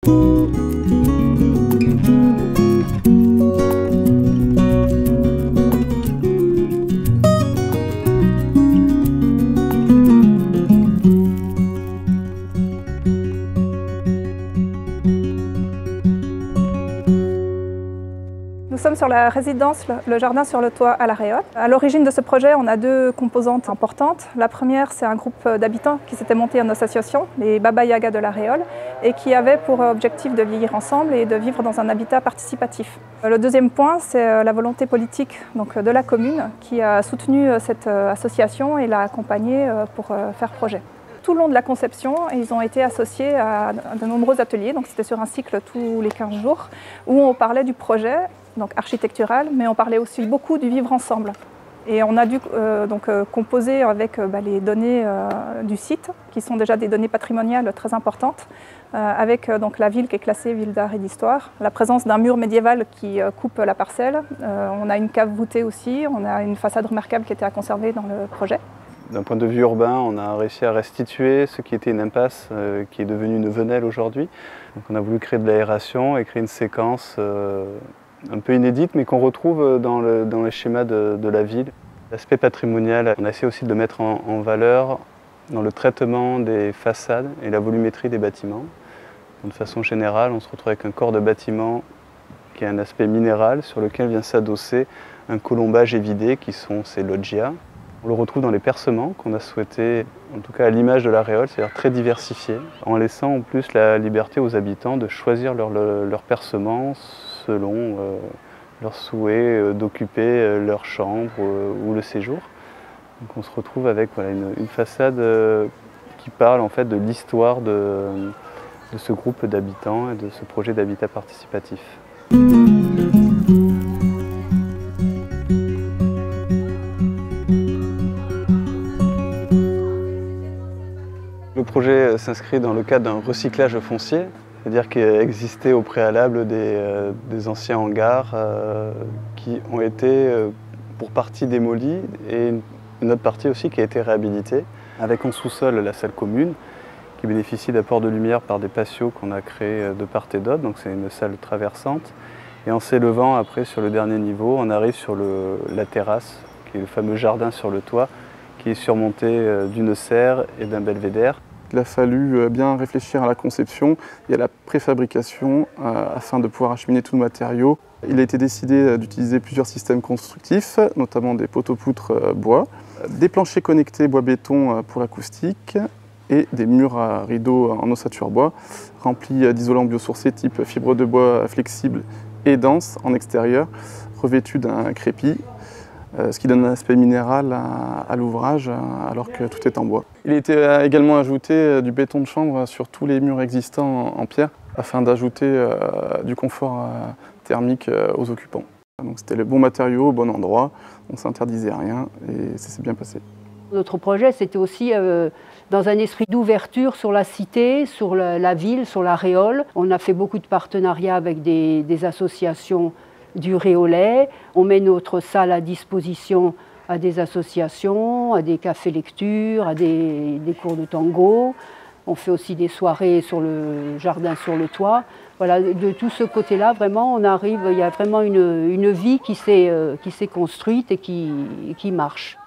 Nous sommes sur la résidence Le Jardin sur le Toit à La Réole. À l'origine de ce projet, on a deux composantes importantes. La première, c'est un groupe d'habitants qui s'était monté en association, les Baba Yaga de La Réole, et qui avait pour objectif de vieillir ensemble et de vivre dans un habitat participatif. Le deuxième point, c'est la volonté politique de la commune qui a soutenu cette association et l'a accompagnée pour faire projet. Tout le long de la conception, ils ont été associés à de nombreux ateliers, donc c'était sur un cycle tous les 15 jours, où on parlait du projet, donc architectural, mais on parlait aussi beaucoup du vivre ensemble. Et on a dû composer avec les données du site, qui sont déjà des données patrimoniales très importantes, avec la ville qui est classée ville d'art et d'histoire, la présence d'un mur médiéval qui coupe la parcelle, on a une cave voûtée aussi, on a une façade remarquable qui était à conserver dans le projet. D'un point de vue urbain, on a réussi à restituer ce qui était une impasse, qui est devenue une venelle aujourd'hui. Donc on a voulu créer de l'aération et créer une séquence un peu inédite, mais qu'on retrouve dans les schémas de la ville. L'aspect patrimonial, on a essayé aussi de le mettre en valeur dans le traitement des façades et la volumétrie des bâtiments. Donc, de façon générale, on se retrouve avec un corps de bâtiment qui a un aspect minéral sur lequel vient s'adosser un colombage évidé qui sont ces loggias. On le retrouve dans les percements qu'on a souhaité, en tout cas à l'image de La Réole, c'est-à-dire très diversifié, en laissant en plus la liberté aux habitants de choisir leur percement selon leur souhait d'occuper leur chambre ou le séjour. Donc on se retrouve avec une façade qui parle en fait de l'histoire de ce groupe d'habitants et de ce projet d'habitat participatif. Le projet s'inscrit dans le cadre d'un recyclage foncier, c'est-à-dire qu'il existait au préalable des anciens hangars qui ont été pour partie démolis et une autre partie aussi qui a été réhabilitée, avec en sous-sol la salle commune qui bénéficie d'apports de lumière par des patios qu'on a créés de part et d'autre, donc c'est une salle traversante. Et en s'élevant après sur le dernier niveau, on arrive sur la terrasse, qui est le fameux jardin sur le toit, qui est surmonté d'une serre et d'un belvédère. Il a fallu bien réfléchir à la conception et à la préfabrication afin de pouvoir acheminer tout le matériau. Il a été décidé d'utiliser plusieurs systèmes constructifs, notamment des poteaux-poutres bois, des planchers connectés bois-béton pour l'acoustique et des murs à rideaux en ossature bois remplis d'isolants biosourcés type fibre de bois flexible et dense en extérieur, revêtus d'un crépi, ce qui donne un aspect minéral à l'ouvrage alors que tout est en bois. Il a été également ajouté du béton de chambre sur tous les murs existants en pierre afin d'ajouter du confort thermique aux occupants. Donc c'était le bon matériau au bon endroit, on ne s'interdisait rien et ça s'est bien passé. Notre projet, c'était aussi dans un esprit d'ouverture sur la cité, sur la ville, sur La Réole. On a fait beaucoup de partenariats avec des associations du Réolais. On met notre salle à disposition à des associations, à des cafés lecture, à des cours de tango. On fait aussi des soirées sur le jardin sur le toit. Voilà, de tout ce côté-là, vraiment, on arrive, il y a vraiment une vie qui s'est construite et qui marche.